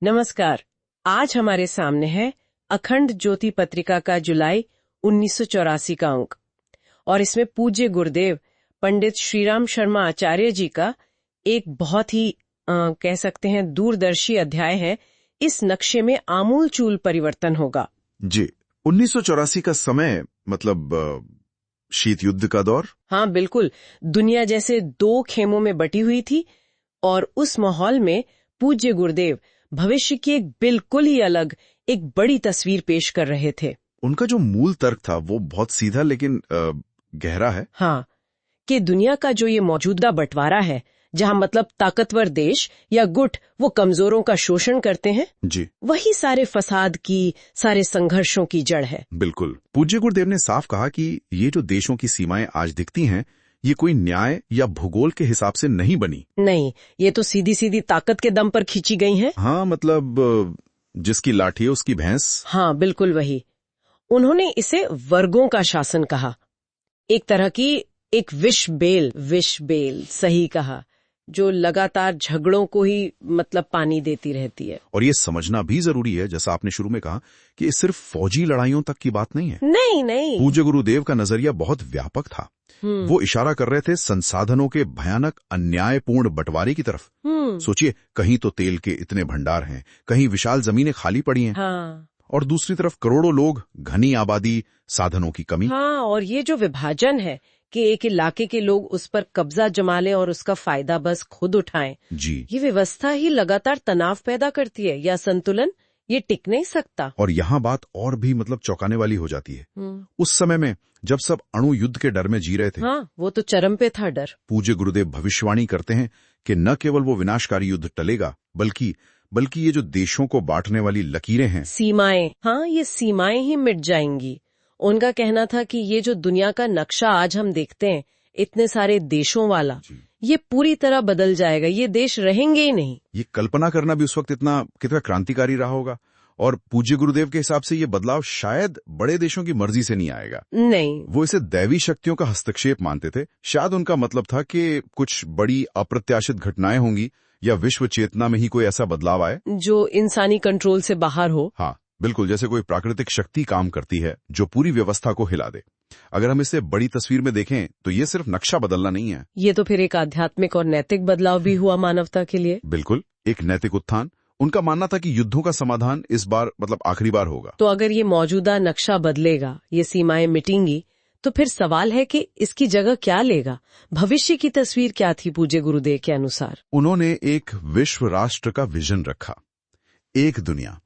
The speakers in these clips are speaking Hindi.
नमस्कार। आज हमारे सामने है अखंड ज्योति पत्रिका का जुलाई 1984 का अंक और इसमें पूज्य गुरुदेव पंडित श्रीराम शर्मा आचार्य जी का एक बहुत ही कह सकते हैं दूरदर्शी अध्याय है। इस नक्शे में आमूलचूल परिवर्तन होगा। जी, 1984 का समय मतलब शीत युद्ध का दौर। हाँ बिल्कुल, दुनिया जैसे दो खेमों में बटी हुई थी और उस माहौल में पूज्य गुरुदेव भविष्य की एक बिल्कुल ही अलग एक बड़ी तस्वीर पेश कर रहे थे। उनका जो मूल तर्क था वो बहुत सीधा लेकिन गहरा है। हाँ, कि दुनिया का जो ये मौजूदा बंटवारा है, जहाँ मतलब ताकतवर देश या गुट वो कमजोरों का शोषण करते हैं, जी, वही सारे फसाद की, सारे संघर्षों की जड़ है। बिल्कुल। पूज्य गुरुदेव ने साफ कहा कि ये जो देशों की सीमाएं आज दिखती हैं, ये कोई न्याय या भूगोल के हिसाब से नहीं बनी। नहीं, ये तो सीधी सीधी ताकत के दम पर खींची गई हैं। हाँ, मतलब जिसकी लाठी है उसकी भैंस। हाँ बिल्कुल वही। उन्होंने इसे वर्गों का शासन कहा, एक तरह की एक विष बेल सही कहा, जो लगातार झगड़ों को ही मतलब पानी देती रहती है। और ये समझना भी जरूरी है, जैसा आपने शुरू में कहा, कि ये सिर्फ फौजी लड़ाइयों तक की बात नहीं है। नहीं। पूज्य गुरुदेव का नजरिया बहुत व्यापक था। वो इशारा कर रहे थे संसाधनों के भयानक अन्यायपूर्ण बंटवारे की तरफ। सोचिए, कहीं तो तेल के इतने भंडार हैं, कहीं विशाल जमीनें खाली पड़ी हैं। हाँ। और दूसरी तरफ करोड़ों लोग, घनी आबादी, साधनों की कमी। हाँ, और ये जो विभाजन है कि एक इलाके के लोग उस पर कब्जा जमा लें और उसका फायदा बस खुद उठाएं, जी, ये व्यवस्था ही लगातार तनाव पैदा करती है, या संतुलन ये टिक नहीं सकता। और यहाँ बात और भी मतलब चौंकाने वाली हो जाती है। उस समय में जब सब अणु युद्ध के डर में जी रहे थे, हाँ, वो तो चरम पे था डर। पूज्य गुरुदेव भविष्यवाणी करते हैं कि न केवल वो विनाशकारी युद्ध टलेगा, बल्कि ये जो देशों को बांटने वाली लकीरें हैं, सीमाएं, हाँ, ये सीमाएं ही मिट जाएंगी। उनका कहना था कि ये जो दुनिया का नक्शा आज हम देखते हैं, इतने सारे देशों वाला, ये पूरी तरह बदल जाएगा, ये देश रहेंगे ही नहीं। ये कल्पना करना भी उस वक्त कितना क्रांतिकारी रहा होगा। और पूज्य गुरुदेव के हिसाब से ये बदलाव शायद बड़े देशों की मर्जी से नहीं आएगा। नहीं, वो इसे दैवी शक्तियों का हस्तक्षेप मानते थे। शायद उनका मतलब था कि कुछ बड़ी अप्रत्याशित घटनाएं होंगी या विश्व चेतना में ही कोई ऐसा बदलाव आए जो इंसानी कंट्रोल से बाहर हो। हाँ बिल्कुल, जैसे कोई प्राकृतिक शक्ति काम करती है जो पूरी व्यवस्था को हिला दे। अगर हम इसे बड़ी तस्वीर में देखें तो ये सिर्फ नक्शा बदलना नहीं है, ये तो फिर एक आध्यात्मिक और नैतिक बदलाव भी हुआ मानवता के लिए। बिल्कुल एक नैतिक उत्थान। उनका मानना था कि युद्धों का समाधान इस बार मतलब आखिरी बार होगा। तो अगर ये मौजूदा नक्शा बदलेगा, ये सीमाएं मिटेंगी, तो फिर सवाल है कि इसकी जगह क्या लेगा? भविष्य की तस्वीर क्या थी पूज्य गुरुदेव के अनुसार? उन्होंने एक विश्व राष्ट्र का विजन रखा, एक दुनिया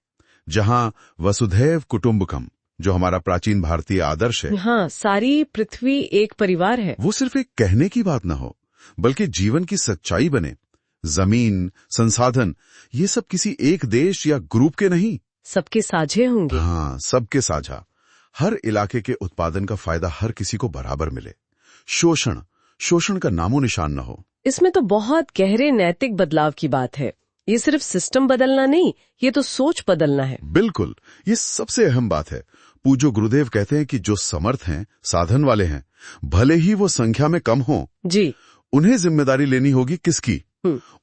जहां वसुधैव कुटुंबकम, जो हमारा प्राचीन भारतीय आदर्श है, हाँ, सारी पृथ्वी एक परिवार है, वो सिर्फ एक कहने की बात ना हो, बल्कि जीवन की सच्चाई बने। जमीन, संसाधन, ये सब किसी एक देश या ग्रुप के नहीं, सबके साझे होंगे। हाँ, सबके साझा। हर इलाके के उत्पादन का फायदा हर किसी को बराबर मिले। शोषण का नामो निशान न हो। इसमें तो बहुत गहरे नैतिक बदलाव की बात है। ये सिर्फ सिस्टम बदलना नहीं, ये तो सोच बदलना है। बिल्कुल, ये सबसे अहम बात है। पूज्य गुरुदेव कहते हैं कि जो समर्थ हैं, साधन वाले हैं, भले ही वो संख्या में कम हो, जी, उन्हें जिम्मेदारी लेनी होगी किसकी?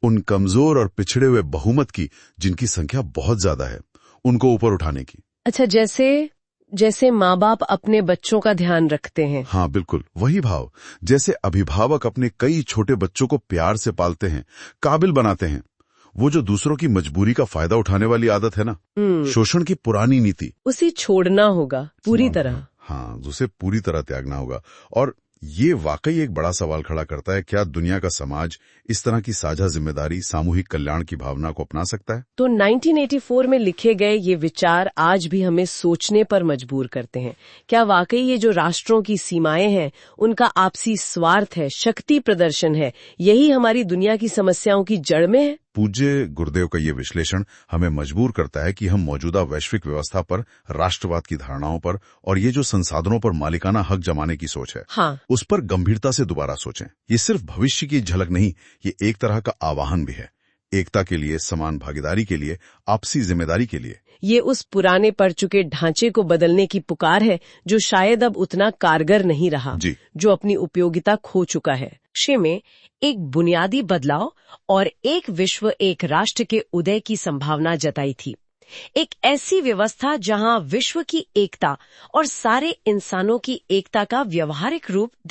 उन कमजोर और पिछड़े हुए बहुमत की, जिनकी संख्या बहुत ज्यादा है, उनको ऊपर उठाने की। अच्छा, जैसे माँ बाप अपने बच्चों का ध्यान रखते हैं। हाँ बिल्कुल, वही भाव। जैसे अभिभावक अपने कई छोटे बच्चों को प्यार से पालते हैं, काबिल बनाते हैं, वो जो दूसरों की मजबूरी का फायदा उठाने वाली आदत है ना, शोषण की पुरानी नीति, उसे छोड़ना होगा पूरी तरह। हाँ, उसे पूरी तरह त्यागना होगा। और ये वाकई एक बड़ा सवाल खड़ा करता है, क्या दुनिया का समाज इस तरह की साझा जिम्मेदारी, सामूहिक कल्याण की भावना को अपना सकता है? तो 1984 में लिखे गए ये विचार आज भी हमें सोचने पर मजबूर करते हैं। क्या वाकई ये जो राष्ट्रों की सीमाएं हैं, उनका आपसी स्वार्थ है, शक्ति प्रदर्शन है, यही हमारी दुनिया की समस्याओं की जड़ में है? पूज्य गुरुदेव का ये विश्लेषण हमें मजबूर करता है कि हम मौजूदा वैश्विक व्यवस्था पर, राष्ट्रवाद की धारणाओं पर और ये जो संसाधनों पर मालिकाना हक जमाने की सोच है, हाँ, उस पर गंभीरता से दोबारा सोचें। ये सिर्फ भविष्य की झलक नहीं, ये एक तरह का आवाहन भी है, एकता के लिए, समान भागीदारी के लिए, आपसी जिम्मेदारी के लिए। ये उस पुराने पड़ चुके ढांचे को बदलने की पुकार है जो शायद अब उतना कारगर नहीं रहा, जो अपनी उपयोगिता खो चुका है। लक्ष्य में एक बुनियादी बदलाव और एक विश्व, एक राष्ट्र के उदय की संभावना जताई थी। एक ऐसी व्यवस्था जहां विश्व की एकता और सारे इंसानों की एकता का व्यवहारिक रूप